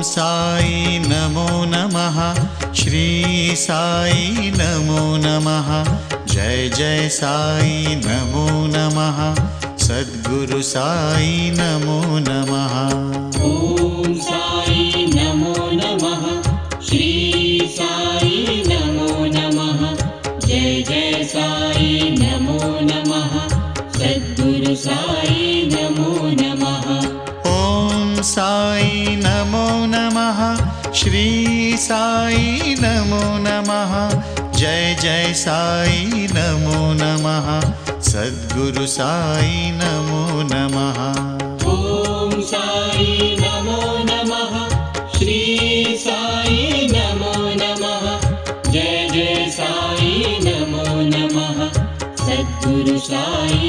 साई नमो नमः। श्री साई नमो नमः। जय जय साई नमो नमः। सद्गुरु साई नमो नमः। ओम साई नमो नमः। श्री साई नमो नमः। जय जय साई नमो नमः। सद्गुरु साई नमो नमः। ओम साई नमो नमः। श्री साई नमो नमः। जय जय साई नमो नमः। सद्गुरु साई नमो नमः। ओम साई नमो नमः। श्री साई नमो नमः। जय जय साई नमो नमः। सद्गुरु साई